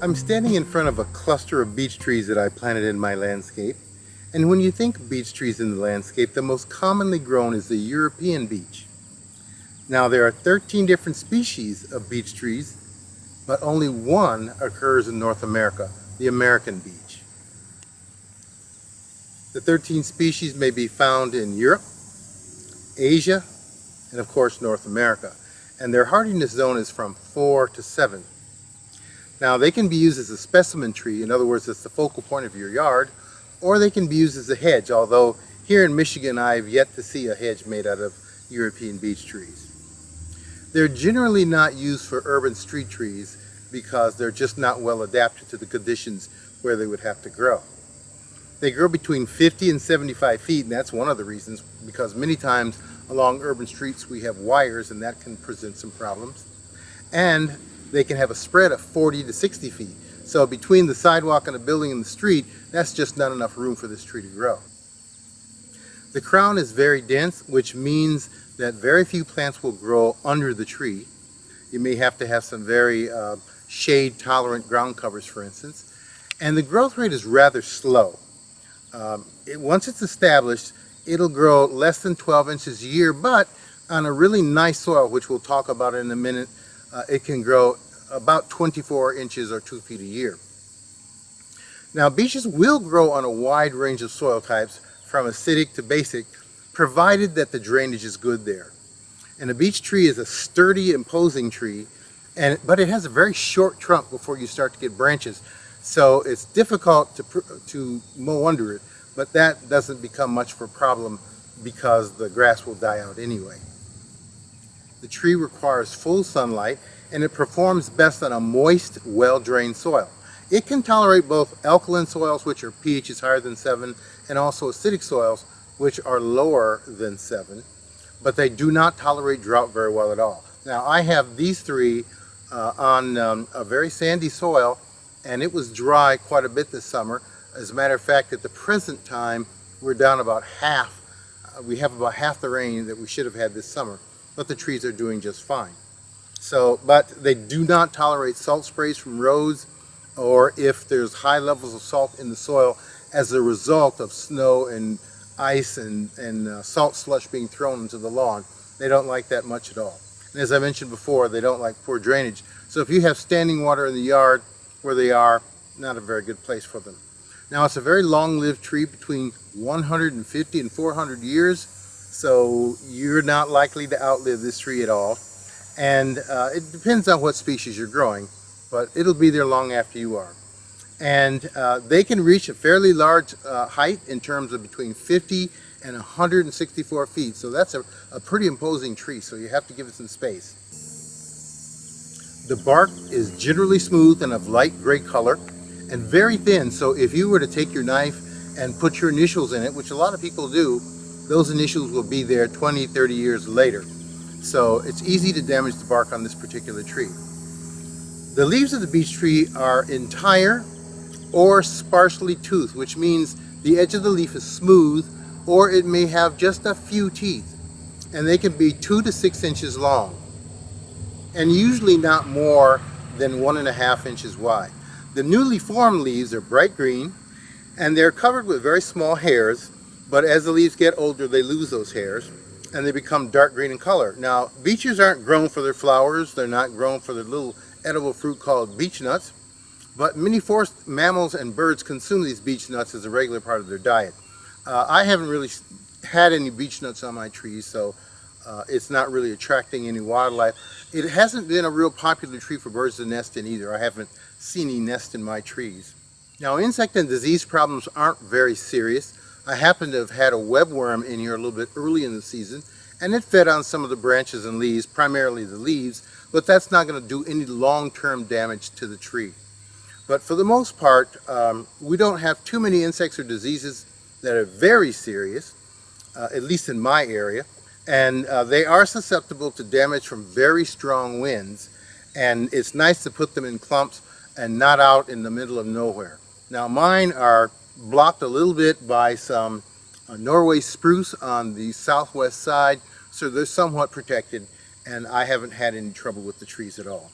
I'm standing in front of a cluster of beech trees that I planted in my landscape. And when you think of beech trees in the landscape, the most commonly grown is the European beech. Now there are 13 different species of beech trees, but only one occurs in North America, the American beech. The 13 species may be found in Europe, Asia, and of course North America. And their hardiness zone is from 4 to 7. Now they can be used as a specimen tree, in other words, it's the focal point of your yard, or they can be used as a hedge, although here in Michigan I've yet to see a hedge made out of European beech trees. They're generally not used for urban street trees because they're just not well adapted to the conditions where they would have to grow. They grow between 50 and 75 feet, and that's one of the reasons, because many times along urban streets we have wires and that can present some problems. And they can have a spread of 40 to 60 feet. So between the sidewalk and the building and the street, that's just not enough room for this tree to grow. The crown is very dense, which means that very few plants will grow under the tree. You may have to have some very shade-tolerant ground covers, for instance. And the growth rate is rather slow. Once it's established, it'll grow less than 12 inches a year, but on a really nice soil, which we'll talk about in a minute, it can grow about 24 inches or 2 feet a year. Now beeches will grow on a wide range of soil types from acidic to basic, provided that the drainage is good there. And a beech tree is a sturdy, imposing tree, but it has a very short trunk before you start to get branches. So it's difficult to mow under it, but that doesn't become much of a problem because the grass will die out anyway. The tree requires full sunlight and it performs best on a moist, well-drained soil. It can tolerate both alkaline soils, which are pH is higher than 7, and also acidic soils, which are lower than 7, but they do not tolerate drought very well at all. Now I have these three on a very sandy soil, and it was dry quite a bit this summer. As a matter of fact, at the present time, we're down about half. We have about half the rain that we should have had this summer, but the trees are doing just fine. But they do not tolerate salt sprays from roads, or if there's high levels of salt in the soil as a result of snow and ice and salt slush being thrown into the lawn. They don't like that much at all. And as I mentioned before, they don't like poor drainage. So if you have standing water in the yard where they are, not a very good place for them. Now it's a very long-lived tree, between 150 and 400 years, so you're not likely to outlive this tree at all. And it depends on what species you're growing, but it'll be there long after you are. And they can reach a fairly large height in terms of between 50 and 164 feet. So that's a pretty imposing tree, so you have to give it some space. The bark is generally smooth and of light gray color and very thin, so if you were to take your knife and put your initials in it, which a lot of people do, those initials will be there 20, 30 years later. So it's easy to damage the bark on this particular tree. The leaves of the beech tree are entire or sparsely toothed, which means the edge of the leaf is smooth, or it may have just a few teeth, and they can be 2 to 6 inches long, and usually not more than 1.5 inches wide. The newly formed leaves are bright green, and they're covered with very small hairs, but as the leaves get older, they lose those hairs, and they become dark green in color. Now, beeches aren't grown for their flowers, they're not grown for their little edible fruit called beech nuts, but many forest mammals and birds consume these beech nuts as a regular part of their diet. I haven't really had any beech nuts on my trees, so it's not really attracting any wildlife. It hasn't been a real popular tree for birds to nest in either. I haven't seen any nest in my trees. Now, insect and disease problems aren't very serious. I happen to have had a webworm in here a little bit early in the season, and it fed on some of the branches and leaves, primarily the leaves, but that's not going to do any long-term damage to the tree. But for the most part, we don't have too many insects or diseases that are very serious, at least in my area, and they are susceptible to damage from very strong winds, and it's nice to put them in clumps and not out in the middle of nowhere. Now mine are blocked a little bit by some Norway spruce on the southwest side, so they're somewhat protected, and I haven't had any trouble with the trees at all.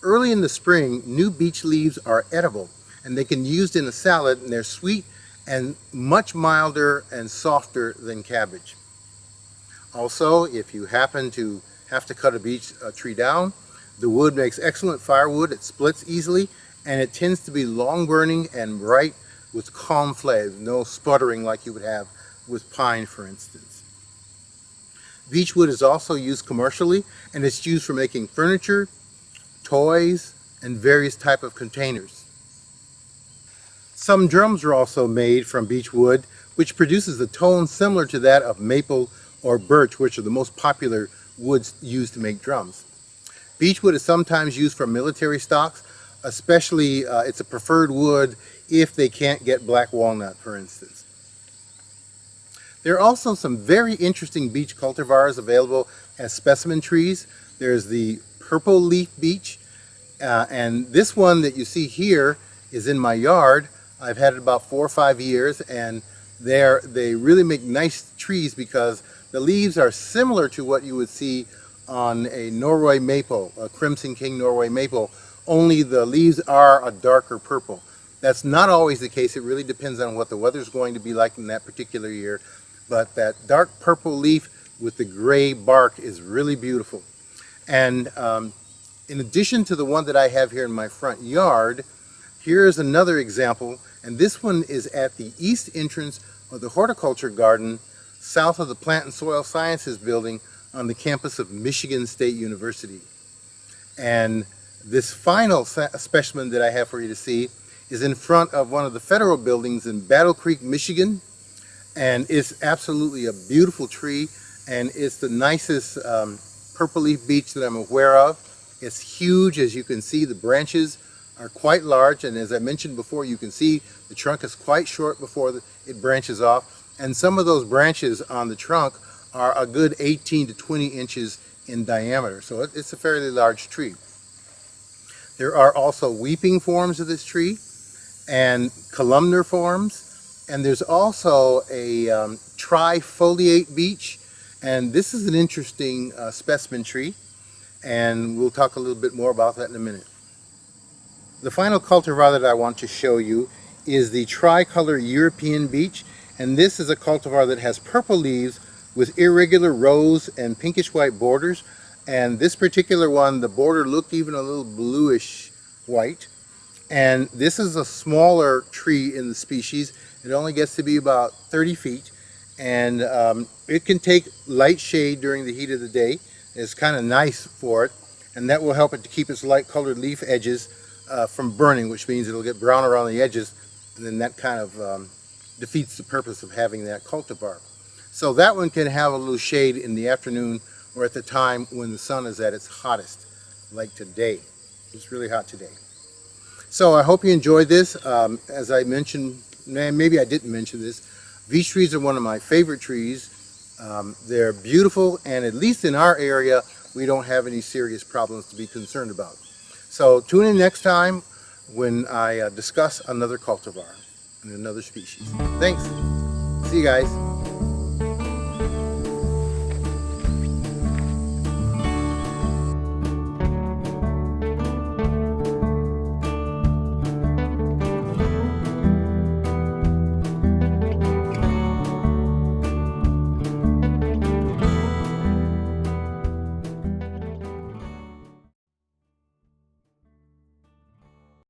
Early in the spring, new beech leaves are edible, and they can be used in a salad, and they're sweet and much milder and softer than cabbage. Also, if you happen to have to cut a beech tree down, the wood makes excellent firewood. It splits easily, and it tends to be long burning and bright with calm flames, no sputtering like you would have with pine, for instance. Beech wood is also used commercially, and it's used for making furniture, toys, and various types of containers. Some drums are also made from beech wood, which produces a tone similar to that of maple or birch, which are the most popular woods used to make drums. Beechwood is sometimes used for military stocks, especially it's a preferred wood if they can't get black walnut, for instance. There are also some very interesting beech cultivars available as specimen trees. There's the purple leaf beech, and this one that you see here is in my yard. I've had it about 4 or 5 years, and they really make nice trees because the leaves are similar to what you would see on a Norway maple, a Crimson King Norway maple, only the leaves are a darker purple. That's not always the case. It really depends on what the weather's going to be like in that particular year. But that dark purple leaf with the gray bark is really beautiful. And in addition to the one that I have here in my front yard, here's another example, and this one is at the east entrance of the horticulture garden south of the Plant and Soil Sciences building on the campus of Michigan State University. And this final specimen that I have for you to see is in front of one of the federal buildings in Battle Creek, Michigan, and it's absolutely a beautiful tree, and it's the nicest purple leaf beech that I'm aware of. It's huge. As you can see, the branches are quite large, and as I mentioned before, you can see the trunk is quite short before it branches off, and some of those branches on the trunk are a good 18 to 20 inches in diameter, so it's a fairly large tree. There are also weeping forms of this tree and columnar forms, and there's also a trifoliate beech, and this is an interesting specimen tree, and we'll talk a little bit more about that in a minute. The final cultivar that I want to show you is the Tricolor European Beech, and this is a cultivar that has purple leaves with irregular rows and pinkish white borders, and this particular one, the border looked even a little bluish white, and this is a smaller tree in the species. It only gets to be about 30 feet, and it can take light shade during the heat of the day. It's kind of nice for it, and that will help it to keep its light colored leaf edges from burning, which means it'll get brown around the edges, and then that kind of defeats the purpose of having that cultivar. So that one can have a little shade in the afternoon or at the time when the sun is at its hottest, like today. It's really hot today. So I hope you enjoyed this. As I mentioned, maybe I didn't mention this, beech trees are one of my favorite trees. They're beautiful, and at least in our area, we don't have any serious problems to be concerned about. So tune in next time when I discuss another cultivar and another species. Thanks. See you guys.